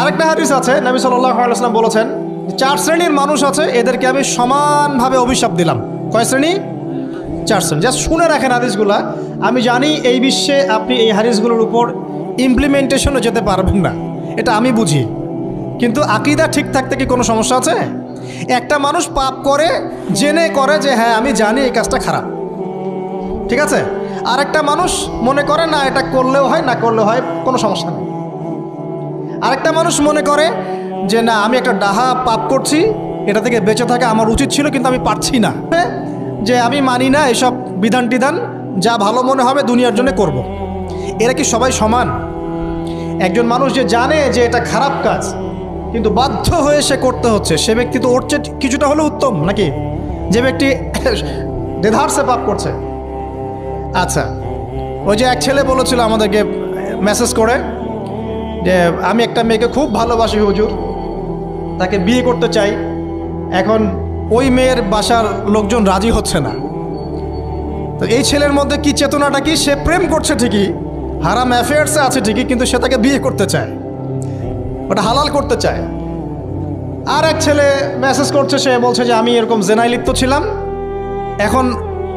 আরেকটা হাদিস আছে, নবী সাল্লাল্লাহু আলাইহি ওয়াসাল্লাম বলেছেন, 4 শ্রেণীর মানুষ আছে, এদেরকে আমি সমানভাবে অভিশাপ দিলাম। কয় শ্রেণী? 4 শ্রেণী। জাস্ট শুনে রাখেন হাদিসগুলা। আমি জানি এই বিশ্বে আপনি এই হাদিসগুলোর উপর ইমপ্লিমেন্টেশনে যেতে পারবেন না, এটা আমি বুঝি, কিন্তু আকীদা ঠিক থাকতে কি কোনো সমস্যা আছে? একটা মানুষ পাপ করে, জেনে করে যে হ্যাঁ আমি জানি এই কাজটা খারাপ, ঠিক আছে। আরেকটা মানুষ মনে করে না এটা করলেও হয়, না করলেও হয়, কোনো সমস্যা নেই। আরেকটা মানুষ মনে করে যে না আমি একটা ডাহা পাপ করছি, এটা থেকে বেঁচে থাকা আমার উচিত ছিল কিন্তু আমি পারছি না, যে আমি মানি না এসব বিধান টিধান, যা ভালো মনে হবে দুনিয়ার জন্য করব। এরা কি সবাই সমান? একজন মানুষ যে জানে যে এটা খারাপ কাজ কিন্তু বাধ্য হয়ে সে করতে হচ্ছে, সে ব্যক্তি তো ওর চেয়ে কিছুটা হলেও উত্তম নাকি যে ব্যক্তি দেধারসে পাপ করছে? আচ্ছা, ওই যে এক ছেলে বলেছিল আমাদেরকে মেসেজ করে যে আমি একটা মেয়েকে খুব ভালোবাসি হুজুর, তাকে বিয়ে করতে চাই, এখন ওই মেয়ের বাসার লোকজন রাজি হচ্ছে না। তো এই ছেলের মধ্যে কি চেতনাটা কি? সে প্রেম করছে ঠিকই, হারাম অ্যাফেয়ার্সে আছে ঠিকই, কিন্তু সে তাকে বিয়ে করতে চায়, ওটা হালাল করতে চায়। আর এক ছেলে মেসেজ করছে, সে বলছে যে আমি এরকম জেনায় লিপ্ত ছিলাম, এখন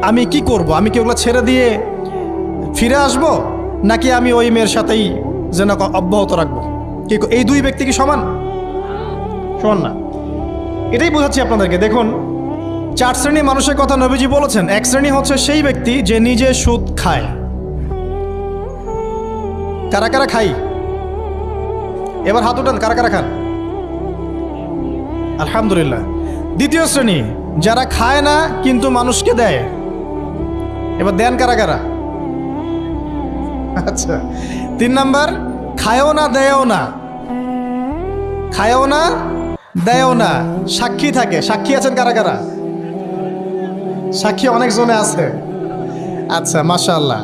আমি কি করব? আমি কি ওগুলো ছেড়ে দিয়ে ফিরে আসব, নাকি আমি ওই মেয়ের সাথেই জেনা অব্যাহত রাখবো? কি এই দুই ব্যক্তি কি সমান? সমান না। এটাই বোঝাচ্ছি আপনাদেরকে। দেখুন, 4 শ্রেণীর মানুষের কথা নবীজি বলেছেন। এক শ্রেণী হচ্ছে সেই ব্যক্তি যে নিজে সুদ খায়। কারা কারা খাই? এবার হাত উঠান, কারা কারা খান? আলহামদুলিল্লাহ। দ্বিতীয় শ্রেণী যারা খায় না কিন্তু মানুষকে দেয়। এবার দেন কারা কারা? আচ্ছা। 3 নাম্বার, খায়ও না দেয়ও না, খায়ও না দেয়ও না, সাক্ষী থাকে। সাক্ষী আছেন কারা কারা? সাক্ষী অনেক জনে আছে। আচ্ছা, মাশাআল্লাহ,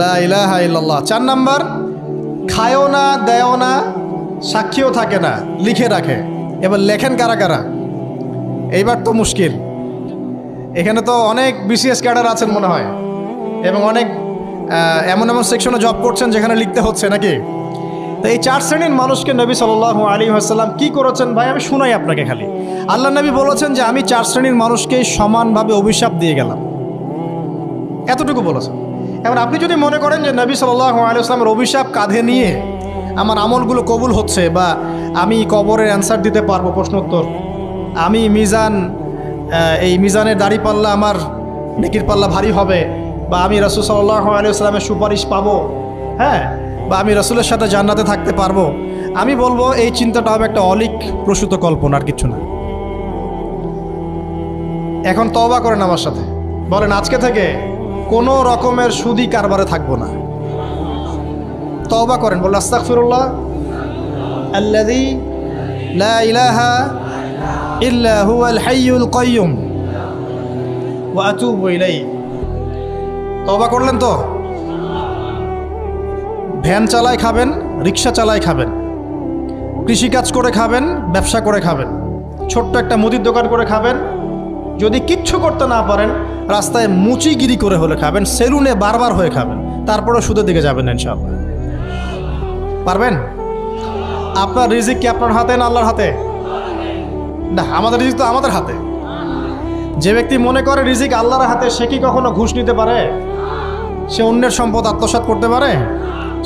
লা ইলাহা ইল্লাল্লাহ। 4 নাম্বার, খায়ও না দেয়ও না, সাক্ষীও থাকে না, লিখে রাখে। এবার লেখেন কারা কারা? এইবার তো মুশকিল। এখানে তো অনেক বিসিএস ক্যাডার আছেন মনে হয়, এবং অনেক এমন এমন সেকশনে জব করছেন যেখানে লিখতে হচ্ছে নাকি। তো এই 4 শ্রেণীর মানুষকে নবী সাল্লাল্লাহু আলাইহি ওয়াসাল্লাম কি করেছেন ভাই, আমি শুনাই আপনাকে খালি। আল্লাহ নবী বলেছেন যে আমি 4 শ্রেণীর মানুষকে সমানভাবে অভিশাপ দিয়ে গেলাম, এতটুকু বলেছেন। এবার আপনি যদি মনে করেন যে নবী সাল্লাল্লাহু আলাইহি ওয়াসাল্লামের অভিশাপ কাঁধে নিয়ে আমার আমলগুলো কবুল হচ্ছে, বা আমি কবরের অ্যান্সার দিতে পারবো, প্রশ্নোত্তর, আমি এই মিজানের দাড়ি পাল্লা, আমার নেকির পাল্লা ভারী হবে, বা আমি রাসূল সাল্লাল্লাহু আলাইহি ওয়াসাল্লামের সুপারিশ পাবো, হ্যাঁ, বা আমি রাসূলের সাথে জান্নাতে থাকতে পারবো, আমি বলবো এই চিন্তাটা হবে একটা অলিক প্রসূত কল্পনা, আর কিছু না। এখন তওবা করেন আমার সাথে, বলেন আজকে থেকে কোনো রকমের সুদি কারবারে থাকবো না। তওবা করেন, বলেন আস্তাগফিরুল্লাহ আল্লাযী লা ইলাহা ইল্লা হুয়াল হাইয়ুল কাইয়্যুম ওয়া আতুবু ইলাইহি। তওবা করলেন তো? ভ্যান চালায় খাবেন, রিক্সা চালায় খাবেন, কৃষিকাজ করে খাবেন, ব্যবসা করে খাবেন, ছোট্ট একটা মুদির দোকান করে খাবেন, যদি কিচ্ছু করতে না পারেন রাস্তায় মুচিগিরি করে হলে খাবেন, সেলুনে বারবার হয়ে খাবেন, তারপরে সুদের দিকে যাবেন না ইনশাআল্লাহ। পারবেন? আপনার রিজিক কি আপনার হাতে না আল্লাহর হাতে? না, আমাদের রিজিক তো আমাদের হাতে। যে ব্যক্তি মনে করে রিজিক আল্লাহর হাতে, সে কি কখনো ঘুষ নিতে পারে? সে অন্যের সম্পদ আত্মসাৎ করতে পারে?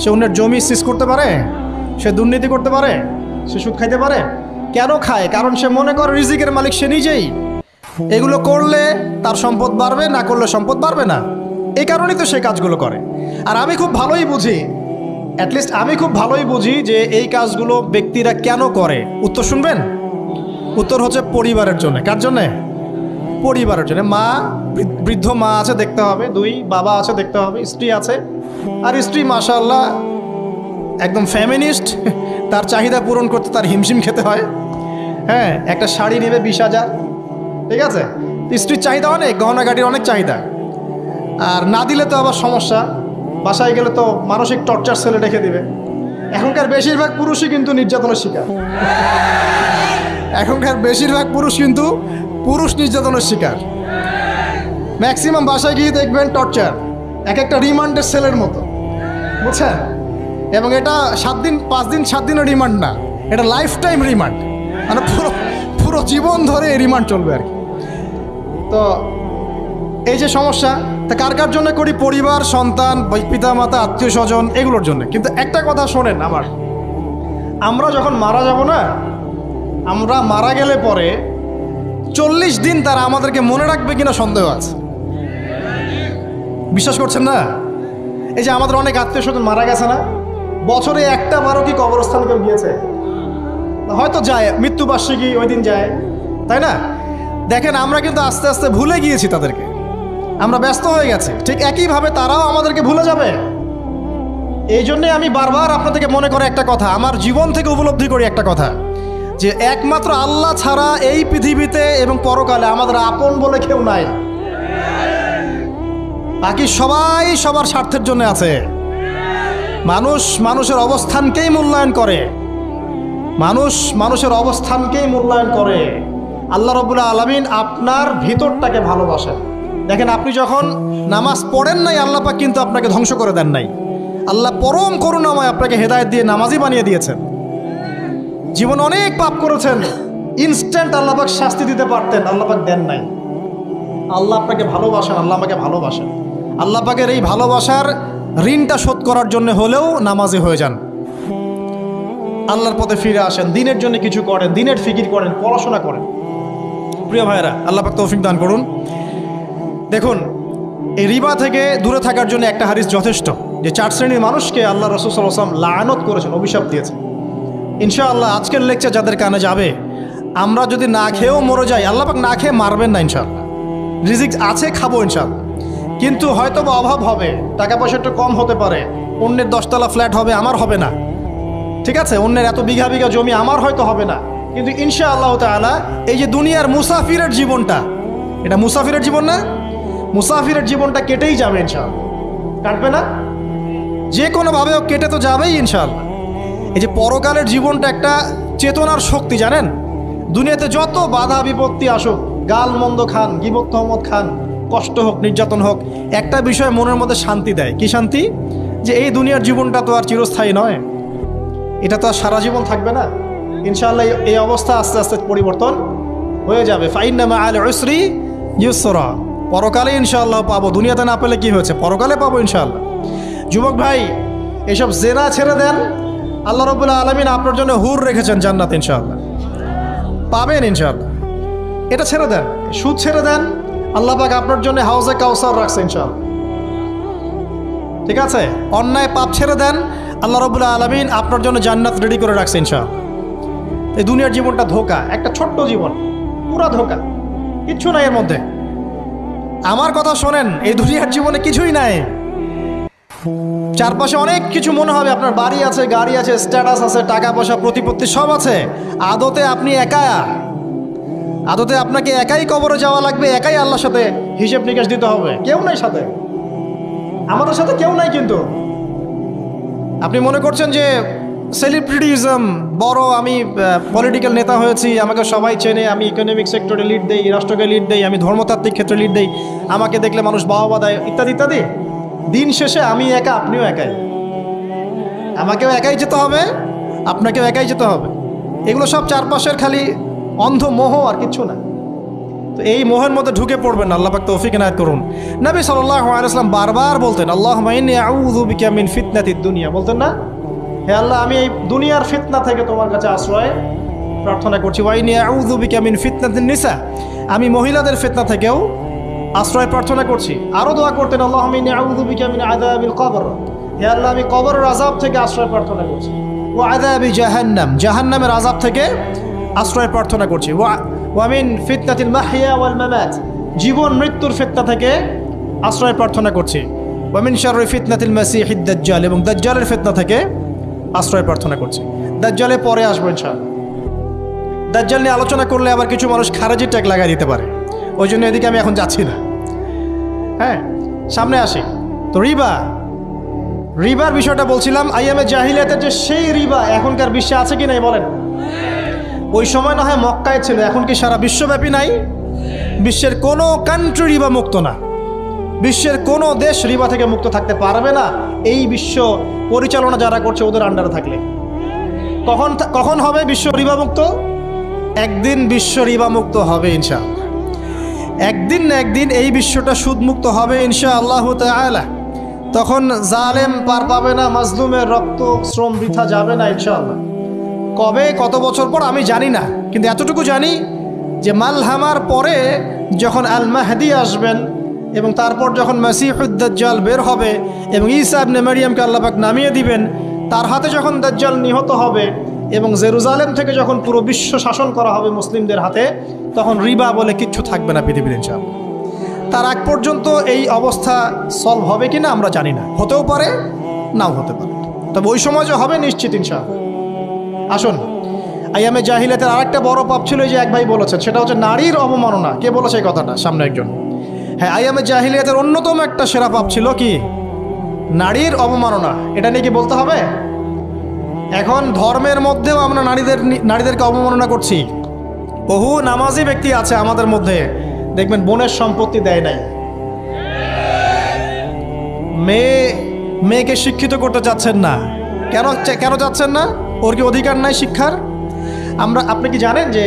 সে অন্যের জমি সিজ করতে পারে? সে দুর্নীতি করতে পারে? সে সুদ খাইতে পারে? কেন খায়? কারণ সে মনে করে রিজিকের মালিক সে নিজেই। এগুলো করলে তার সম্পদ বাড়বে, না করলে সম্পদ বাড়বে না, এই কারণেই তো সে কাজগুলো করে। আর আমি খুব ভালোই বুঝি, অ্যাটলিস্ট আমি খুব ভালোই বুঝি যে এই কাজগুলো ব্যক্তিরা কেন করে। উত্তর শুনবেন? উত্তর হচ্ছে পরিবারের জন্য। কার জন্যে? পরিবারের জন্য। মা, বৃদ্ধ মা আছে দেখতে হবে, 2 বাবা আছে দেখতে হবে, স্ত্রী আছে, আর স্ত্রী মাশাআল্লাহ একদম ফেমিনিস্ট, তার চাহিদা পূরণ করতে তার হিমশিম খেতে হয়। হ্যাঁ, একটা শাড়ি নেবে 20,000, ঠিক আছে, স্ত্রীর চাহিদা অনেক, গহনাগাটির অনেক চাহিদা, আর না দিলে তো আবার সমস্যা, বাসায় গেলে তো মানসিক টর্চার সেলে রেখে দিবে। এখনকার বেশিরভাগ পুরুষই কিন্তু নির্যাতনের শিকার। এখনকার বেশিরভাগ পুরুষ কিন্তু নির্যাতনের শিকার। ম্যাক্সিমাম বাসায় গিয়ে দেখবেন টর্চার, এক একটা রিমান্ডের সেলের মতো, বুঝছেন? এবং এটা 7 দিন 5 দিন 7 দিনের রিমান্ড না, এটা লাইফ টাইম রিমান্ড, মানে পুরো জীবন ধরে এই রিমান্ড চলবে আর কি। তো এই যে সমস্যা, তা কার কার জন্য করি? পরিবার, সন্তান, পিতা মাতা, আত্মীয় স্বজন, এগুলোর জন্য। কিন্তু একটা কথা শোনেন আমার, আমরা যখন মারা যাব না, আমরা মারা গেলে পরে 40 দিন তারা আমাদেরকে মনে রাখবে কিনা সন্দেহ আছে। বিশ্বাস করছেন না? এই যে আমাদের অনেক আত্মীয় স্বজন মারা গেছে না, বছরে একটা বারো কি কবরস্থান কেউ গিয়েছে? হয়তো যায়, মৃত্যুবার্ষিকী ওই দিন যায়, তাই না? দেখেন আমরা কিন্তু আস্তে আস্তে ভুলে গিয়েছি তাদেরকে, আমরা ব্যস্ত হয়ে গেছি। ঠিক একইভাবে তারাও আমাদেরকে ভুলে যাবে। এই জন্যে আমি বারবার আপনাদেরকে মনে করে একটা কথা, আমার জীবন থেকে উপলব্ধি করি একটা কথা, যে একমাত্র আল্লাহ ছাড়া এই পৃথিবীতে এবং পরকালে আমাদের আপন বলে কেউ নাই। বাকি সবাই সবার স্বার্থের জন্য আছে। মানুষ মানুষের অবস্থানকেই মূল্যায়ন করে, মানুষ মানুষের অবস্থানকেই মূল্যায়ন করে। আল্লাহ রাব্বুল আলামিন আপনার ভিতরটাকে ভালোবাসেন। দেখেন আপনি যখন নামাজ পড়েন নাই, আল্লাহ পাক কিন্তু আপনাকে ধ্বংস করে দেন নাই। আল্লাহ পরম করুণাময় আপনাকে হেদায়েত দিয়ে নামাজি বানিয়ে দিয়েছেন। জীবন অনেক পাপ করেছেন, ইনস্ট্যান্ট আল্লাহ পাক শাস্তি দিতে পারতেন, আল্লাহ পাক দেন নাই। আল্লাহ আপনাকে ভালোবাসেন, আল্লাহ আমাকে ভালোবাসেন। আল্লাহ পাকের এই ভালোবাসার ঋণটা শোধ করার জন্য হলেও নামাজি হয়ে যান, আল্লাহর পথে ফিরে আসেন, দিনের জন্য কিছু করেন, দিনের ফিকির করেন, পড়াশোনা করেন। প্রিয় ভাইয়েরা, আল্লাহ পাক তৌফিক দান করুন। দেখুন, এই রিবা থেকে দূরে থাকার জন্য একটা হাদিস যথেষ্ট, যে 4 শ্রেণীর মানুষকে আল্লাহ রাসূল সাল্লাল্লাহু আলাইহি ওয়াসাল্লাম লাআনত করেছেন, অভিশাপ দিয়েছেন। ইনশাআল্লাহ আজকের লেকচার যাদের কানে যাবে, আমরা যদি না খেয়েও মরে যাই, আল্লাহ পাক না খেয়ে মারবেন না ইনশাআল্লাহ। রিজিক আছে, খাবো ইনশাআল্লাহ। কিন্তু হয়তো বা অভাব হবে, টাকা পয়সা একটু কম হতে পারে, অন্যের 10 তলা ফ্ল্যাট হবে, আমার হবে না, ঠিক আছে? অন্যের এত বিঘা বিঘা জমি আমার হয়তো হবে না, কিন্তু ইনশাআল্লাহ তাআলা এই যে দুনিয়ার মুসাফিরের জীবনটা, এটা মুসাফিরের জীবন না? মুসাফিরের জীবনটা কেটেই যাবে ইনশাআল্লাহ। কাটবে না? যে কোনোভাবেও কেটে তো যাবেই ইনশাআল্লাহ। এই যে পরকালের জীবনটা একটা চেতনার শক্তি, জানেন? দুনিয়াতে যত বাধা বিপত্তি আসুক, গাল মন্দ খান, গীবত তহমত খান, কষ্ট হোক, নির্যাতন হোক, একটা বিষয় মনের মধ্যে শান্তি দেয়। কি শান্তি? যে এই দুনিয়ার জীবনটা তো আর চিরস্থায়ী নয়, এটা তো আর সারা জীবন থাকবে না। ইনশাআল্লাহ এই অবস্থা আস্তে আস্তে পরিবর্তন হয়ে যাবে। ফাইন্না মাআল উসরি ইউসরা, পরকালে ইনশাআল্লাহ পাবো। দুনিয়াতে না পেলে কি হয়েছে, পরকালে পাবো ইনশাআল্লাহ। যুবক ভাই, এসব জেনা ছেড়ে দেন, আল্লাহ রাব্বুল আলামিন আপনার জন্য হুর রেখেছেন জান্নাত, ইনশাআল্লাহ পাবেন ইনশাআল্লাহ। এটা ছেড়ে দেন, সুদ ছেড়ে দেন, আল্লাহ পাক আপনার জন্য হাউজে কাউসার রাখছে ইনশাআল্লাহ, ঠিক আছে? অন্যায় পাপ ছেড়ে দেন, আল্লাহ রাব্বুল আলামিন আপনার জন্য জান্নাত রেডি করে রাখছে ইনশাআল্লাহ। এই দুনিয়ার জীবনটা ধোঁকা, একটা ছোট্ট জীবন, পুরা ধোঁকা, কিচ্ছু নাই এর মধ্যে। আমার কথা শোনেন, এই দুনিয়ার জীবনে কিছুই নাই। চারপাশে অনেক কিছু মনে হবে, আপনার বাড়ি আছে, গাড়ি আছে, স্ট্যাটাস আছে, টাকা পয়সা, প্রতিপত্তি সব আছে। আদতে আপনি একা, আদতে আপনাকে একাই কবরে যাওয়া লাগবে, একাই আল্লাহর সাথে হিসেব নিকাশ দিতে হবে। কেউ নাই সাথে, আমাদের সাথে কেউ নাই। কিন্তু আপনি মনে করছেন যে সেলিব্রিটিজম বড়, আমি পলিটিক্যাল নেতা হয়েছি, আমাকে সবাই চেনে, আমি ইকোনমিক সেক্টরে লিড দেই, রাষ্ট্রকে লিড দেই, আমি ধর্মতাত্ত্বিক ক্ষেত্রে লিড দেই, আমাকে দেখলে মানুষ বাহবা দেয়, ইত্যাদি ইত্যাদি। দিন শেষে আমি একা, আপনিও একাই, আমাকেও একাই যেতে হবে, আপনাকেও একাই যেতে হবে। এগুলো সব চারপাশের খালি অন্ধ মোহ, আর কিচ্ছু না। তো এই মোহের মধ্যে ঢুকে পড়বেন, আল্লাহ পাক তৌফিক ইনায়াত করুন। নবী সাল্লাল্লাহু আলাইহি ওয়াসাল্লাম বারবার বলতেন, আল্লাহুম্মা ইন্নী আউযু বিকা মিন ফিতনাতিদ দুনিয়া, বলতেন না? হে আল্লাহ, আমি এই দুনিয়ার ফিতনা থেকে তোমার কাছে আশ্রয় প্রার্থনা করছি। ওয়া ইন্নী আউযু বিকা মিন ফিতনাতিন নিসা, আমি মহিলাদের ফিতনা থেকেও আশ্রয় প্রার্থনা করছি। আরও দোয়া করতেন, আল্লাহুম্মা ইন্নী আউযু বিকা মিন আযাবিল কবর, হে আল্লাহ, আমি কবরের আযাব থেকে আশ্রয় প্রার্থনা করছি। ওয়া আযাবি জাহান্নাম, জাহান্নামের আযাব থেকে আশ্রয় প্রার্থনা করছি। ওয়া মিন ফিতনাতিল মাহইয়া ওয়াল মামাত, জীবন মৃত্যুর ফিতনা থেকে আশ্রয় প্রার্থনা করছি। ওয়া মিন শাররি ফিতনাতিল মাসিহিদ দাজ্জাল, এবং দাজ্জালের ফিতনা থেকে আশ্রয় প্রার্থনা করছি। দাজ্জালে পরে আসবো ইনশাআল্লাহ। দাজ্জাল নিয়ে আলোচনা করলে আবার কিছু মানুষ খারেজি ট্যাগ লাগাই দিতে পারে, ওই জন্য এদিকে আমি এখন যাচ্ছি না। হ্যাঁ, সামনে আসি। তো রিবার বিষয়টা বলছিলাম। আইয়ামে জাহিলিয়াতের যে সেই রিবা এখনকার বিশ্বে আছে কি নাই বলেন? ওই সময় না হয় মক্কায় ছিল, এখন কি সারা বিশ্বব্যাপী নাই? বিশ্বের কোনো কান্ট্রি রিবা মুক্ত না। বিশ্বের কোনো দেশ রিবা থেকে মুক্ত থাকতে পারবে না এই বিশ্ব পরিচালনা যারা করছে ওদের আন্ডারে থাকলে। কখন হবে বিশ্ব রিবা মুক্ত? একদিন বিশ্ব রিবা মুক্ত হবে ইনশাআল্লাহ। একদিন না একদিন এই বিশ্বটা সুদমুক্ত হবে ইনশাআল্লাহ তাআলা। তখন জালেম পার পাবে না, মাজলুমের রক্ত শ্রম বৃথা যাবে না ইনশাআল্লাহ। কবে, কত বছর পর আমি জানি না, কিন্তু এতটুকু জানি যে মালহামার পরে যখন আল মাহদি আসবেন এবং তারপর যখন মাসিহুদ দাজ্জাল বের হবে এবং ঈসা ইবনে মারইয়ামকে আল্লাহ পাক নামিয়ে দিবেন, তার হাতে যখন দাজ্জাল নিহত হবে এবং জেরুজালেম থেকে যখন পুরো বিশ্ব শাসন করা হবে মুসলিমদের হাতে, তখন রিবা বলে কিচ্ছু থাকবে না পৃথিবীর ইনশাআল্লাহ। তার আগ পর্যন্ত এই অবস্থা সলভ হবে কিনা আমরা জানি না, হতেও পারে নাও হতে পারে, তবে ওই সময় যে হবে নিশ্চিত ইনশাআল্লাহ। আসুন, আইয়ামে জাহিলিয়াতের আরেকটা বড় পাপ ছিল যে এক ভাই বলেছেন, সেটা হচ্ছে নারীর অবমাননা। কে বলেছে এই কথাটা? সামনে একজন। হ্যাঁ, আইয়ামে জাহিলিয়াতের অন্যতম একটা সেরা পাপ ছিল কি? নারীর অবমাননা। এটা নিয়ে কি বলতে হবে? এখন ধর্মের মধ্যেও আমরা নারীদেরকে অবমাননা করছি। বহু নামাজি ব্যক্তি আছে আমাদের মধ্যে, দেখবেন বোনের সম্পত্তি দেয় নাই, মেয়েকে শিক্ষিত করতে চাচ্ছেন না। কেন চাচ্ছেন না? ওর কি অধিকার নাই শিক্ষার? আপনি কি জানেন যে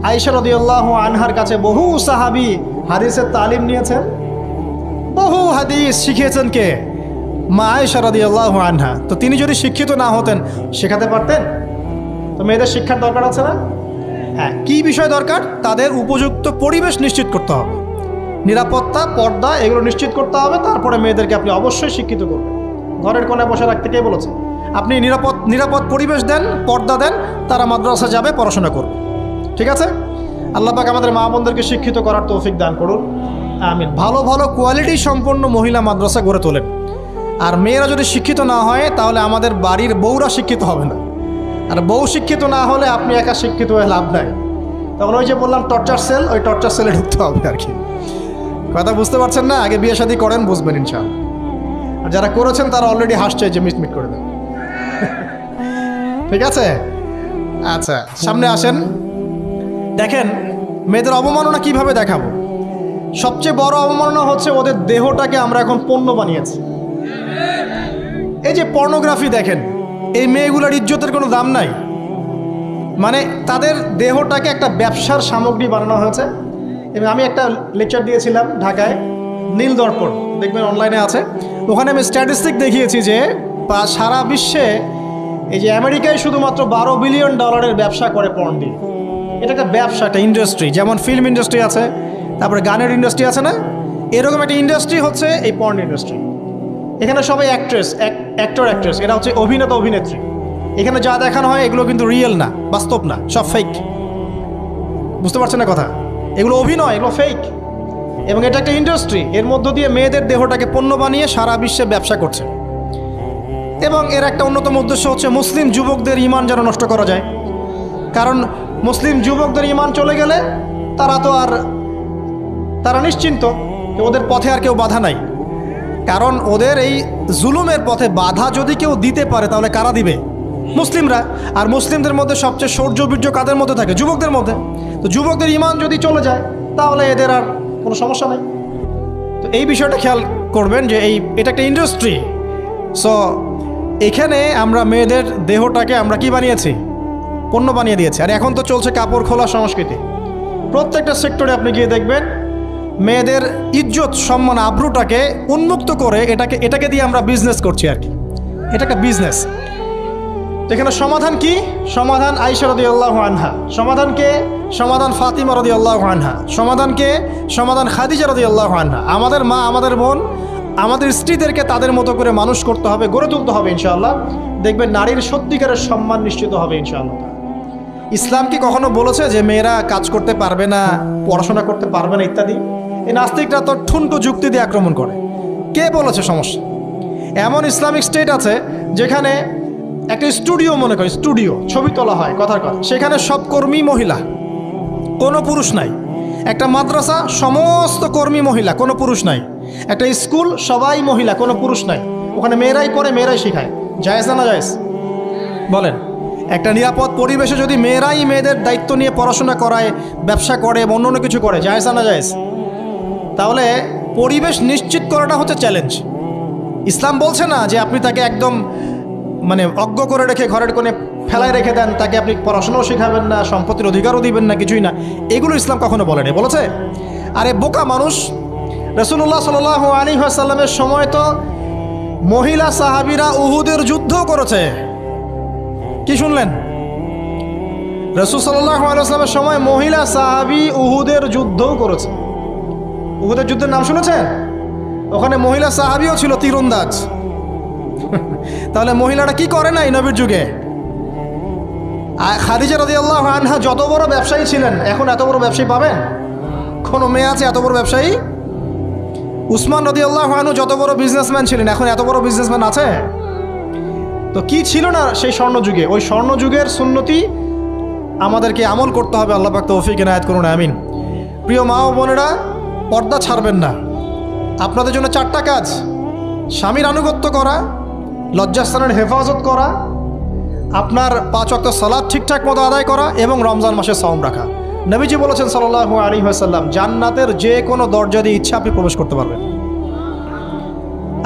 আয়েশা রাদিয়াল্লাহু আনহার কাছে বহু সাহাবী হাদিসের তালিম নিয়েছেন, বহু হাদিস শিখিয়েছেন কে? মা আয়েশা রাদিয়াল্লাহু আনহা। তো তিনি যদি শিক্ষিত না হতেন শেখাতে পারতেন? তো মেয়েদের শিক্ষার দরকার আছে না? হ্যাঁ, কি বিষয় দরকার? তাদের উপযুক্ত পরিবেশ নিশ্চিত করতে হবে, নিরাপত্তা, পর্দা এগুলো নিশ্চিত করতে হবে। তারপরে মেয়েদেরকে আপনি অবশ্যই শিক্ষিত করবেন। ঘরের কোণায় বসে রাখতে কে বলেছে? আপনি নিরাপদ পরিবেশ দেন, পর্দা দেন, তারা মাদ্রাসা যাবে, পড়াশোনা করবে। ঠিক আছে? আল্লাহ পাক আমাদের মা বোনদেরকে শিক্ষিত করার তৌফিক দান করুন, আমিন। ভালো ভালো কোয়ালিটি সম্পন্ন মহিলা মাদ্রাসা গড়ে তোলেন। আর মেয়েরা যদি শিক্ষিত না হয় তাহলে আমাদের বাড়ির বউরা শিক্ষিত হবে না, আর বউ শিক্ষিত না হলে আপনি একা শিক্ষিত হয়ে লাভ নাই। তখন ওই যে বললাম টর্চার সেল, ওই টর্চার সেলে ঢুকতে হবে আর কি। কথা বুঝতে পারছেন না? আগে বিয়ে শাদী করেন, বুঝবেন ইনশাআল্লাহ। আর যারা করেছেন তারা অলরেডি হাসছে যে মিট করে দেন। ঠিক আছে? আচ্ছা, সামনে আসেন। দেখেন মেয়েদের অবমাননা কিভাবে দেখাবো। সবচেয়ে বড় অবমাননা হচ্ছে ওদের দেহটাকে আমরা এখন পণ্য বানিয়েছি। এই যে পর্নোগ্রাফি দেখেন, এই মেয়েগুলোর ইজ্জতের কোনো দাম নাই। মানে তাদের দেহটাকে একটা ব্যবসার সামগ্রী বানানো হয়েছে। এবং আমি একটা লেকচার দিয়েছিলাম ঢাকায়, নীল দর্পণ, দেখবেন অনলাইনে আছে। ওখানে আমি স্ট্যাটিস্টিক দেখিয়েছি যে সারা বিশ্বে এই যে আমেরিকায় শুধুমাত্র $12 বিলিয়ন ব্যবসা করে পর্ন দিয়ে। এটা একটা ব্যবসা, একটা ইন্ডাস্ট্রি। যেমন ফিল্ম ইন্ডাস্ট্রি আছে, তারপরে গানের ইন্ডাস্ট্রি আছে না, এরকম একটা ইন্ডাস্ট্রি হচ্ছে এই পর্ন ইন্ডাস্ট্রি। এখানে সবাই অ্যাক্টর অ্যাক্ট্রেস, এরা হচ্ছে অভিনেতা অভিনেত্রী। এখানে যা দেখানো হয় এগুলো কিন্তু রিয়েল না, বাস্তব না, সব ফেক। বুঝতে পারছেন না কথা? এগুলো অভিনয়, এগুলো ফেক। এবং এটা একটা ইন্ডাস্ট্রি, এর মধ্য দিয়ে মেয়েদের দেহটাকে পণ্য বানিয়ে সারা বিশ্বে ব্যবসা করছে। এবং এর একটা অন্যতম উদ্দেশ্য হচ্ছে মুসলিম যুবকদের ঈমান যেন নষ্ট করা যায়। কারণ মুসলিম যুবকদের ঈমান চলে গেলে তারা নিশ্চিন্ত, ওদের পথে আর কেউ বাধা নাই। কারণ ওদের এই জুলুমের পথে বাধা যদি কেউ দিতে পারে তাহলে কারা দিবে? মুসলিমরা। আর মুসলিমদের মধ্যে সবচেয়ে শৌর্যবীর্য কাদের মধ্যে থাকে? যুবকদের মধ্যে। তো যুবকদের ঈমান যদি চলে যায় তাহলে এদের আর কোনো সমস্যা নেই। তো এই বিষয়টা খেয়াল করবেন যে এটা একটা ইন্ডাস্ট্রি। সো এখানে আমরা মেয়েদের দেহটাকে আমরা কি বানিয়েছি? পণ্য বানিয়ে দিয়েছি। আর এখন তো চলছে কাপড় খোলা সংস্কৃতি। প্রত্যেকটা সেক্টরে আপনি গিয়ে দেখবেন মেয়েদের ইজ্জত, সম্মান, আব্রুটাকে উন্মুক্ত করে এটাকে দিয়ে আমরা বিজনেস করছি আর কি। এটা একটা বিজনেস। এখানে সমাধান কি? সমাধান আয়েশা রাদিয়াল্লাহু আনহা। সমাধানকে? সমাধান ফাতিমা রাদিয়াল্লাহু আনহা। সমাধানকে? সমাধান খাদিজা রাদিয়াল্লাহু আনহা। আমাদের মা, আমাদের বোন, আমাদের স্ত্রীদেরকে তাদের মতো করে মানুষ করতে হবে, গড়ে তুলতে হবে ইনশাআল্লাহ। দেখবেন নারীর সত্যিকারের সম্মান নিশ্চিত হবে ইনশাআল্লাহ। ইসলাম কি কখনো বলেছে যে মেয়েরা কাজ করতে পারবে না, পড়াশোনা করতে পারবে না ইত্যাদি? এই নাস্তিকরা তো ঠুনকো যুক্তি দিয়ে আক্রমণ করে। কে বলেছে সমস্যা? এমন ইসলামিক স্টেট আছে যেখানে একটা স্টুডিও, মনে করি স্টুডিও, ছবি তোলা হয়, কথার কথা, সেখানে সব কর্মী মহিলা, কোনো পুরুষ নাই। একটা মাদ্রাসা, সমস্ত কর্মী মহিলা, কোনো পুরুষ নাই। একটা স্কুল, সবাই মহিলা, কোনো পুরুষ নাই। ওখানে মেয়েরাই পড়ে, মেয়েরাই শেখায়। জায়েজ না জায়েজ বলেন? একটা নিরাপদ পরিবেশে যদি মেয়েরাই মেয়েদের দায়িত্ব নিয়ে পড়াশোনা করায়, ব্যবসা করে, অন্য কিছু করে, জায়েজ না জায়েজ? তাহলে পরিবেশ নিশ্চিত করাটা হচ্ছে চ্যালেঞ্জ। ইসলাম বলছে না যে আপনি তাকে একদম মানে অজ্ঞ করে রেখে ঘরের কোণে ফেলায় রেখে দেন, তাকে আপনি পড়াশোনাও শেখাবেন না, সম্পত্তির অধিকারও দিবেন না, কিছুই না। এগুলো ইসলাম কখনো বলেনি। বলেছে আরে বোকা মানুষ, রাসূলুল্লাহ সাল্লাল্লাহু আলাইহি ওয়াসাল্লামের সময় তো মহিলা সাহাবীরা উহুদের যুদ্ধও করেছে। কি শুনলেন? রাসূল সাল্লাল্লাহু আলাইহি ওয়াসাল্লামের সময় মহিলা সাহাবী উহুদের যুদ্ধও করেছে। উহুদের যুদ্ধের নাম শুনেছেন? ওখানে মহিলা সাহাবীও ছিল তীরন্দাজ। তাহলে মহিলারা কি করে নাই নবীর যুগে? খাদিজা রাদিয়াল্লাহু আনহা যত বড় ব্যবসায়ী ছিলেন, এখন এত বড় ব্যবসায়ী পাবেন? কোনো মেয়ে আছে এত বড় ব্যবসায়ী? উসমান রাদিয়াল্লাহু আনহু যত বড় বিজনেসম্যান ছিলেন, এখন এত বড় বিজনেসম্যান আছে? তো কি ছিল না সেই স্বর্ণযুগে? ওই স্বর্ণযুগের সুন্নতি আমাদেরকে আমল করতে হবে। আল্লাহ পাক তৌফিক ইনায়াত করুন, আমিন। প্রিয় মা ও বোনেরা, পর্দা ছাড়বেন না। আপনাদের জন্য 4টা কাজ: স্বামীর আনুগত্য করা, লজ্জাস্থানের হেফাজত করা, আপনার 5 ওয়াক্ত সালাত ঠিকঠাক মতো আদায় করা এবং রমজান মাসে সাওম রাখা। নবীজি বলেছেন সাল্লাল্লাহু আলাইহি ওয়াসাল্লাম, জান্নাতের যে কোনো দরজা দিয়ে ইচ্ছা আপনি প্রবেশ করতে পারবেন।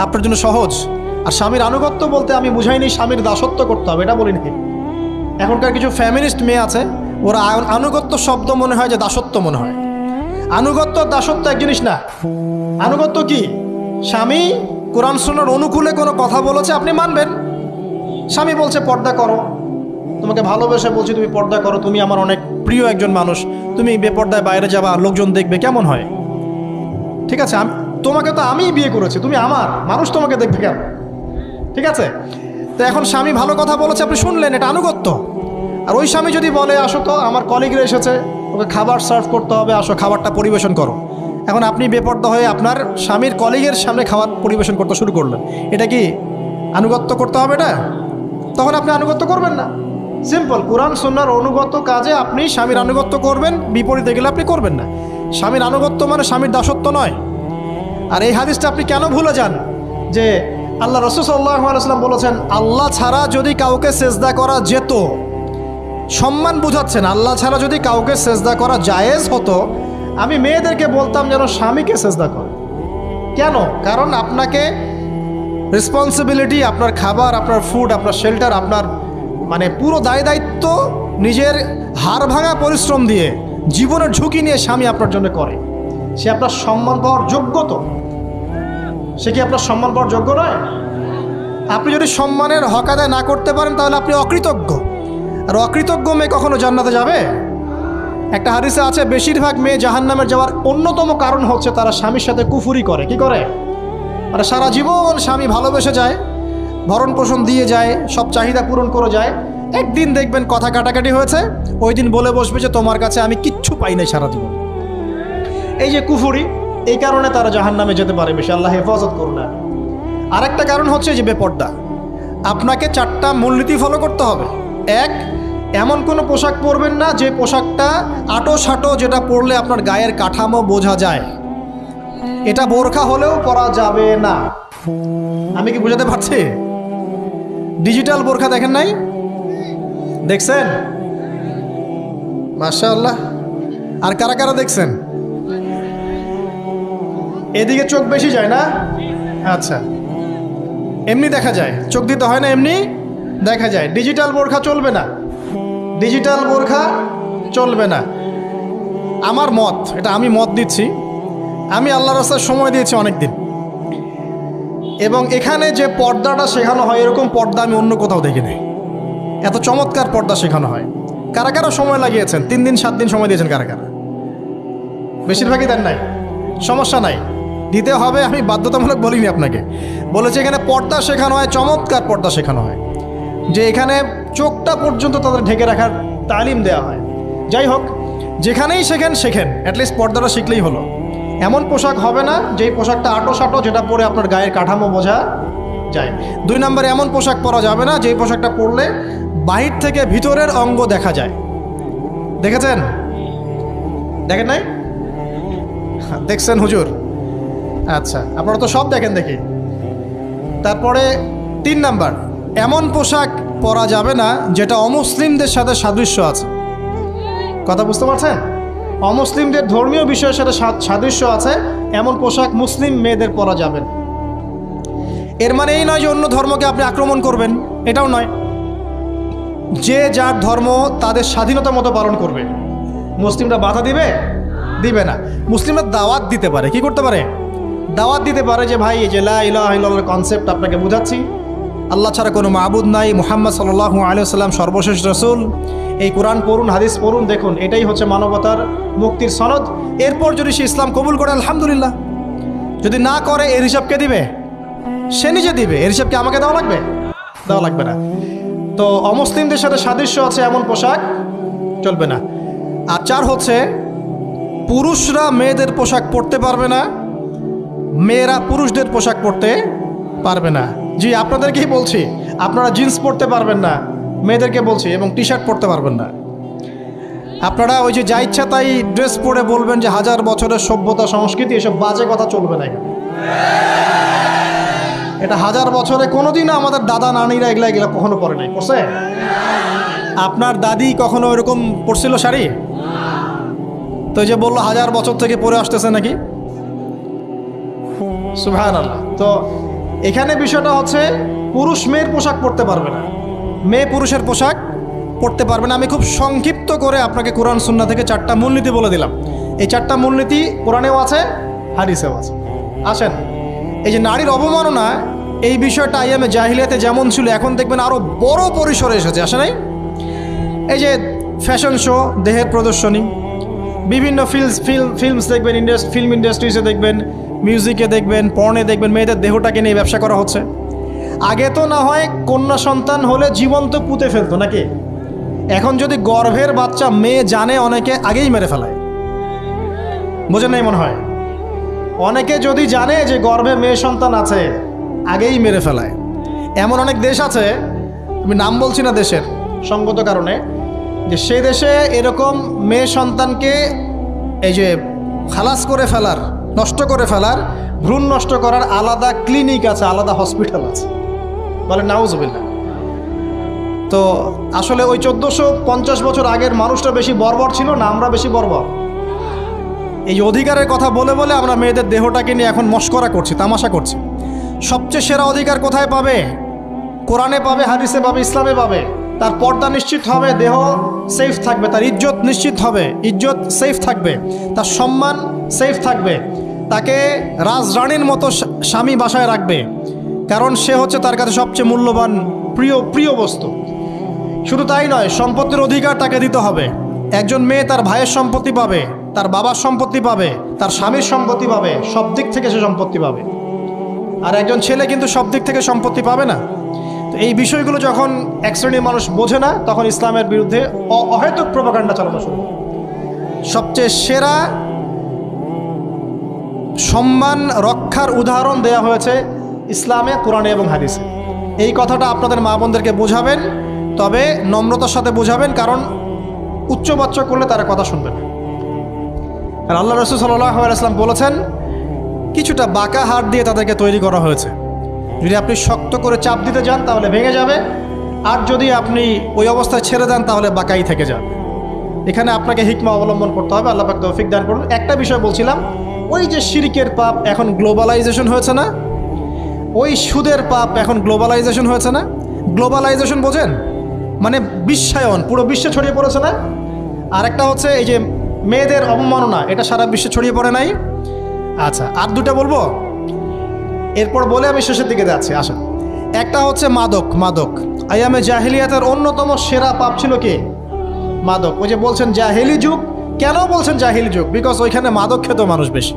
আপনার জন্য সহজ। আর স্বামীর আনুগত্য বলতে আমি বুঝাইনি স্বামীর দাসত্ব করতে হবে, এটা বলিনি। এখনকার কিছু ফ্যামিলিস্ট মেয়ে আছে, ওরা আনুগত্য শব্দ মনে হয় যে দাসত্ব মনে হয়। আনুগত্য দাসত্ব এক জিনিস না। আনুগত্য কি? স্বামী কোরআন সুন্নাহর অনুকূলে কোনো কথা বলেছে, আপনি মানবেন। স্বামী বলছে পর্দা করো, তোমাকে ভালোবেসে বলছি তুমি পর্দা করো, তুমি আমার অনেক প্রিয় একজন মানুষ, তুমি বেপর্দায় বাইরে যাবা, লোকজন দেখবে, কেমন হয়? ঠিক আছে, তোমাকে তো আমিই বিয়ে করেছি, তুমি আমার, মানুষ তোমাকে দেখবে কেন? ঠিক আছে। তো এখন স্বামী ভালো কথা বলেছে, আপনি শুনলেন, এটা আনুগত্য। আর ওই স্বামী যদি বলে আসো তো আমার কলিগরা এসেছে, ওকে খাবার সার্ভ করতে হবে, আসো খাবারটা পরিবেশন করো, এখন আপনি বেপর্দা হয়ে আপনার স্বামীর কলিগের সামনে খাবার পরিবেশন করতে শুরু করলেন, এটা কি আনুগত্য করতে হবে? এটা তখন আপনি আনুগত্য করবেন না। সিম্পল, কোরআন সুন্নাহর অনুগত কাজে আপনি স্বামীর আনুগত্য করবেন, বিপরীতে গেলে আপনি করবেন না। স্বামীর আনুগত্য মানে স্বামীর দাসত্ব নয়। আর এই হাদিসটা আপনি কেন ভুলে যান যে আল্লাহ রাসূল সাল্লাল্লাহু আলাইহি ওয়াসাল্লাম বলেছেন, আল্লাহ ছাড়া যদি কাউকে সেজদা করা যেত, সম্মান বুঝাচ্ছেন, আল্লাহ ছাড়া যদি কাউকে সেজদা করা জায়েজ হতো, আমি মেয়েদেরকে বলতাম যেন স্বামীকে সেজদা করে। কেন? কারণ আপনাকে রেসপন্সিবিলিটি, আপনার খাবার, আপনার ফুড, আপনার শেল্টার, আপনার মানে পুরো দায় দায়িত্ব নিজের হাড় ভাঙা পরিশ্রম দিয়ে, জীবনের ঝুঁকি নিয়ে স্বামী আপনার জন্য করে। সে আপনার সম্মান পাওয়ার যোগ্য তো? সে কি আপনার সম্মান পাওয়ার যোগ্য নয়? আপনি যদি সম্মানের হক আদায় না করতে পারেন তাহলে আপনি অকৃতজ্ঞ। আর অকৃতজ্ঞ মেয়ে কখনো জান্নাতে যাবে? একটা হাদিসে আছে, বেশিরভাগ মেয়ে জাহান্নামের যাওয়ার অন্যতম কারণ হচ্ছে তারা স্বামীর সাথে কুফুরি করে। কি করে? মানে সারা জীবন স্বামী ভালোবেসে যায়, ভরণ পোষণ দিয়ে যায়, সব চাহিদা পূরণ করে যায়, একদিন দেখবেন কথা কাটাকাটি হয়েছে, ওই দিন বলে বসবে যে তোমার কাছে আমি কিচ্ছু পাই নাই সারা জীবন। এই যে কুফুরি, এই কারণে তারা জাহান্নামে যেতে পারে বেশি। আল্লাহ হেফাজত করুন। আরেকটা কারণ হচ্ছে যে বেপর্দা। আপনাকে 4টা মূলনীতি ফলো করতে হবে। 1, এমন কোনো পোশাক পরবেন না যে পোশাকটা আটো সাটো, যেটা পরলে আপনার গায়ের কাঠামো বোঝা যায়। এটা বোরখা হলেও পরা যাবে না। আমি কি বোঝাতে পারছি? ডিজিটাল বোরখা দেখেন নাই? দেখছেন? মাশাআল্লাহ। আর কারা কারা দেখছেন? এদিকে চোখ বেশি যায় না? আচ্ছা, এমনি দেখা যায়, চোখ দিতে হয় না, এমনি দেখা যায়। ডিজিটাল বোরখা চলবে না, ডিজিটাল বোরখা চলবে না। আমার মত, এটা আমি মত দিচ্ছি, আমি আল্লাহর রাস্তায় সময় দিয়েছি অনেক দিন, এবং এখানে যে পর্দাটা শেখানো হয় এরকম পর্দা আমি অন্য কোথাও দেখিনি। এত চমৎকার পর্দা শেখানো হয়। কারা কারা সময় লাগিয়েছেন? 3 দিন 7 দিন সময় দিয়েছেন কারা কারা? বেশিরভাগই দেন নাই। সমস্যা নাই, দিতে হবে, আমি বাধ্যতামূলক বলিনি আপনাকে। বলেছি এখানে পর্দা শেখানো হয়, চমৎকার পর্দা শেখানো হয়, যে এখানে চোখটা পর্যন্ত তাদের ঢেকে রাখার তালিম দেওয়া হয়। যাই হোক, যেখানেই শেখেন অ্যাটলিস্ট পর্দাটা শিখলেই হলো। এমন পোশাক হবে না যেই পোশাকটা আটো সাটো, যেটা পরে আপনার গায়ের কাঠামো বোঝা যায়। 2 নম্বরে, এমন পোশাক পরা যাবে না যেই পোশাকটা পরলে বাহির থেকে ভিতরের অঙ্গ দেখা যায়। দেখেছেন? দেখেন নাই? দেখছেন হুজুর? আচ্ছা, আপনারা তো সব দেখেন দেখি। তারপরে 3 নাম্বার, এমন পোশাক পরা যাবে না যেটা অমুসলিমদের সাথে সাদৃশ্য আছে। কথা বুঝতে পারছেন? অমুসলিমদের ধর্মীয় বিষয়ের সাথে সাদৃশ্য আছে এমন পোশাক মুসলিম মেয়েদের পরা যাবে না। এর মানে এই নয় যে অন্য ধর্মকে আপনি আক্রমণ করবেন, এটাও নয়। যে যার ধর্ম তাদের স্বাধীনতা মতো পালন করবে। মুসলিমরা বাধা দিবে? দিবে না। মুসলিমরা দাওয়াত দিতে পারে। কি করতে পারে? দাওয়াত দিতে পারে যে ভাই এই যে লা ইলাহা ইল্লাল্লাহর কনসেপ্ট আপনাকে বুঝাচ্ছি, আল্লাহ ছাড়া কোনো মাবুদ নাই, মুহাম্মদ সাল্লাল্লাহু আলাইহি ওয়াসাল্লাম সর্বশেষ রাসূল, এই কোরআন পড়ুন, হাদিস পড়ুন, দেখুন এটাই হচ্ছে মানবতার মুক্তির সনদ। এরপর যদি সে ইসলাম কবুল করে আলহামদুলিল্লাহ, যদি না করে এর হিসাব কে দিবে? সে নিজে দিবে। এর হিসাব কি আমাকে দেওয়া লাগবে? দেওয়া লাগবে না। তো অমুসলিমদের সাথে সাদৃশ্য আছে এমন পোশাক চলবে না। আর 4 হচ্ছে পুরুষরা মেয়েদের পোশাক পরতে পারবে না, মেয়েরা পুরুষদের পোশাক পরতে পারবে না। জি, আপনাদেরকেই বলছি, আপনারা জিন্স পরতে পারবেন না, মেয়েদেরকে বলছি, এবং টি শার্ট পরতে পারবেন না। আপনারা ওই যে যা ইচ্ছা তাই ড্রেস পরে বলবেন যে 1000 বছরের সভ্যতা সংস্কৃতি, এসব বাজে কথা চলবে না। এটা 1000 বছরে কোনোদিনও আমাদের দাদা নানিরা এগুলা কখনো পরে নাই। পড়ছে? আপনার দাদি কখনো এরকম পরছিল শাড়ি? তো যে বললো 1000 বছর থেকে পরে আসতেছে নাকি? সুবহানাল্লাহ। তো এখানে বিষয়টা হচ্ছে পুরুষ মেয়ের পোশাক পরতে পারবে না, মেয়ে পুরুষের পোশাক পরতে পারবে না। আমি খুব সংক্ষিপ্ত করে আপনাকে কোরআন সুন্নাহ থেকে 4টা মূলনীতি বলে দিলাম। এই 4টা মূলনীতি কোরআনেও আছে, হাদিসেও আছে। আসেন, এই যে নারীর অবমাননা, এই বিষয়টা আইয়ামে জাহিলিয়াতে যেমন ছিল এখন দেখবেন আরও বড় পরিসরে এসেছে। আসে নাই? এই যে ফ্যাশন শো, দেহের প্রদর্শনী, বিভিন্ন ফিল্মস দেখবেন, ফিল্ম ইন্ডাস্ট্রিজে দেখবেন, মিউজিকে দেখবেন, পর্নে দেখবেন, মেয়েদের দেহটাকে নিয়ে ব্যবসা করা হচ্ছে। আগে তো না হয় কন্যা সন্তান হলে জীবন্ত পুঁতে ফেলতো নাকি? এখন যদি গর্ভের বাচ্চা মেয়ে জানে, অনেকে আগেই মেরে ফেলায়। বোঝেন নাই মনে হয়? অনেকে যদি জানে যে গর্ভে মেয়ে সন্তান আছে, আগেই মেরে ফেলায়। এমন অনেক দেশ আছে, আমি নাম বলছি না দেশের সঙ্গত কারণে, যে সেই দেশে এরকম মেয়ে সন্তানকে এই যে খালাস করে ফেলার, নষ্ট করে ফেলার, ভ্রূণ নষ্ট করার আলাদা ক্লিনিক আছে, আলাদা হসপিটাল আছে। বলে নাউজুবিল্লাহ। তো আসলে ওই 1450 বছর আগের মানুষটা বেশি বর্বর ছিল না আমরা বেশি বর্বর? এই অধিকারের কথা বলে বলে আমরা মেয়েদের দেহটাকে নিয়ে এখন মস্করা করছি, তামাশা করছি। সবচেয়ে সেরা অধিকার কোথায় পাবে? কোরআনে পাবে, হাদিসে পাবে, ইসলামে পাবে। তার পর্দা নিশ্চিত হবে, দেহ সেফ থাকবে, তার ইজ্জত নিশ্চিত হবে, ইজ্জত সেফ থাকবে, তার সম্মান সেফ থাকবে, তাকে রাজরানীর মতো স্বামী বাসায় রাখবে, কারণ সে হচ্ছে তার কাছে সবচেয়ে মূল্যবান প্রিয় বস্তু। শুধু তাই নয়, সম্পত্তির অধিকার তাকে দিতে হবে। একজন মেয়ে তার ভাইয়ের সম্পত্তি পাবে, তার বাবার সম্পত্তি পাবে, তার স্বামীর সম্পত্তি পাবে, সব দিক থেকে সে সম্পত্তি পাবে। আর একজন ছেলে কিন্তু সব দিক থেকে সম্পত্তি পাবে না। তো এই বিষয়গুলো যখন এক শ্রেণীর মানুষ বোঝে না, তখন ইসলামের বিরুদ্ধে অহেতুক প্রোপাগান্ডা চালানো শুরু করে। সবচেয়ে সেরা সম্মান রক্ষার উদাহরণ দেয়া হয়েছে ইসলামে, কোরআনে এবং হাদিসে। এই কথাটা আপনাদের মা বোনদেরকে বোঝাবেন, তবে নম্রতার সাথে বোঝাবেন, কারণ উচ্চবাচ্য করলে তারা কথা শুনবে না। আর আল্লাহ রাসূল সাল্লাল্লাহু আলাইহি ওয়াসাল্লাম বলেছেন, কিছুটা বাঁকা হাড় দিয়ে তাদেরকে তৈরি করা হয়েছে। যদি আপনি শক্ত করে চাপ দিতে যান তাহলে ভেঙে যাবে, আর যদি আপনি ওই অবস্থায় ছেড়ে দেন তাহলে বাঁকাই থেকে যাবে। এখানে আপনাকে হিকমা অবলম্বন করতে হবে। আল্লাহ পাক তৌফিক দান করুন। একটা বিষয় বলছিলাম, ওই যে শিরকের পাপ এখন গ্লোবালাইজেশন হয়েছে না, ওই সুদের পাপ এখন গ্লোবালাইজেশন হয়েছে না। গ্লোবালাইজেশন বোঝেন? মানে বিশ্বায়ন, পুরো বিশ্বে ছড়িয়ে পড়েছে না। আর একটা হচ্ছে এই যে মেয়েদের অবমাননা, এটা সারা বিশ্বে ছড়িয়ে পড়ে নাই। আচ্ছা, আর দুটো বলবো, এরপর বলে আমি শেষের দিকে যাচ্ছি। আসেন, একটা হচ্ছে মাদক। আইয়ামে জাহিলিয়াতের অন্যতম সেরা পাপ ছিল কি? মাদক। ওই যে বলছেন জাহিলি যুগ, কেন বলছেন জাহিলি যুগ? বিকজ ওইখানে মাদক খেত মানুষ বেশি।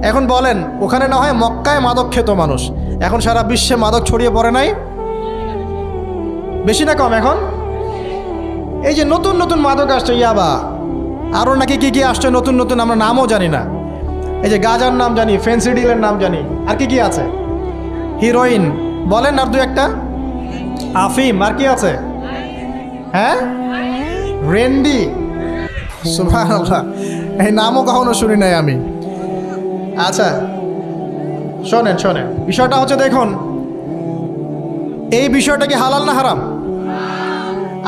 এখন বলেন, ওখানে না হয় মক্কায় মাদক খেত মানুষ, এখন সারা বিশ্বে মাদক ছড়িয়ে পড়ে নাই? বেশি না কম? এখন এই যে নতুন নতুন মাদক আসছে, ইয়াবা, আরও নাকি কি আসছে নতুন নতুন, আমরা নামও জানি না। এই যে গাঁজার নাম জানি, ফেন্সিডিলের নাম জানি, আর কি আছে? হিরোইন বলেন, আর দু একটা, আফিম, আর কি আছে? হ্যাঁ, রেন্ডি। সুবহানাল্লাহ, এই নামও কখনো শুনি নাই আমি। আচ্ছা শোনেন, বিষয়টা হচ্ছে, দেখুন এই বিষয়টা কি হালাল না হারাম?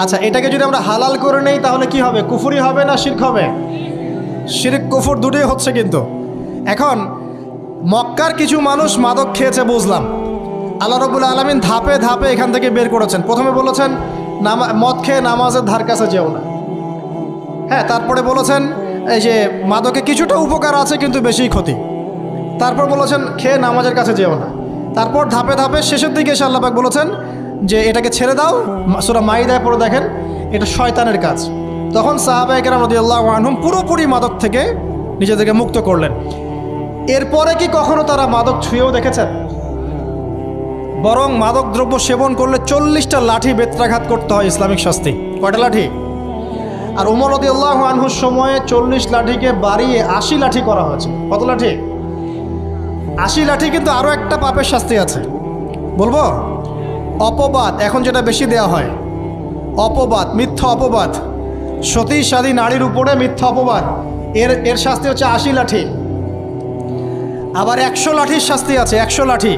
আচ্ছা, এটাকে যদি আমরা হালাল করে নেই তাহলে কি হবে? কুফরি হবে না শিরক হবে? শিরক কুফর দুটোই হচ্ছে কিন্তু। এখন মক্কার কিছু মানুষ মাদক খেয়েছে বুঝলাম, আল্লাহ রাব্বুল আলামিন ধাপে ধাপে এখান থেকে বের করেছেন। প্রথমে বলেছেন মদ খেয়ে নামাজের ধার কাছে যেও না, হ্যাঁ। তারপরে বলেছেন এই যে মাদকে কিছুটা উপকার আছে কিন্তু বেশি ক্ষতি। তারপর বলেছেন খেয়ে নামাজের কাছে যেও না। তারপর ধাপে ধাপে শেষের দিকে এসে আল্লাহ পাক বলেছেন যে এটাকে ছেড়ে দাও। সূরা মাইদায় পড়ে দেখেন এটা শয়তানের কাজ। তখন সাহাবায়ে কেরাম রাদিয়াল্লাহু আনহুম পুরোপুরি মাদক থেকে নিজেদেরকে মুক্ত করলেন। এরপরে কি কখনো তারা মাদক ছুঁয়েও দেখেছেন? বরং মাদক দ্রব্য সেবন করলে 40টা লাঠি বেত্রাঘাত করতে হয়, ইসলামিক শাস্তি। কয়টা লাঠি? আর ওমর রাদিয়াল্লাহু আনহুর সময়ে 40 লাঠিকে বাড়িয়ে 80 লাঠি করা হয়েছে। কত লাঠি? 80 লাঠি। কিন্তু আরও একটা পাপের শাস্তি আছে, বলবো? অপবাদ। এখন যেটা বেশি দেওয়া হয়, অপবাদ, মিথ্যা অপবাদ। সতী সাদী নারীর উপরে মিথ্যা অপবাদ, এর শাস্তি হচ্ছে 80 লাঠি। আবার 100 লাঠির শাস্তি আছে, 100 লাঠি।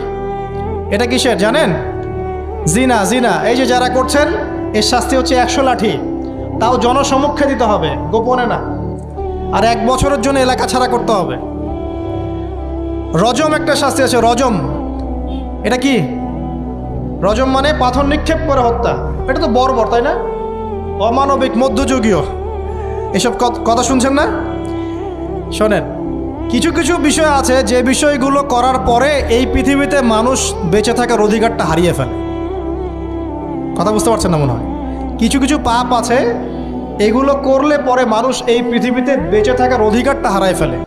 এটা কিসের জানেন? জিনা। জিনা এই যে যারা করছেন এর শাস্তি হচ্ছে 100 লাঠি, তাও জনসমক্ষে দিতে হবে, গোপনে না। আর 1 বছরের জন্য এলাকা ছাড়া করতে হবে। রজম একটা শাস্তি আছে, রজম। এটা কি? রজম মানে পাথর নিক্ষেপ করে হত্যা। এটা তো বর্বর, তাই না? অমানবিক, মধ্যযুগীয় এসব কথা শুনছেন না? শোনেন, কিছু কিছু বিষয় আছে যে বিষয়গুলো করার পরে এই পৃথিবীতে মানুষ বেঁচে থাকার অধিকারটা হারিয়ে ফেলে। কথা বুঝতে পারছেন না মনে হয়? কিছু কিছু পাপ আছে, এগুলো করলে পরে মানুষ এই পৃথিবীতে বেঁচে থাকার অধিকারটা হারায় ফেলে।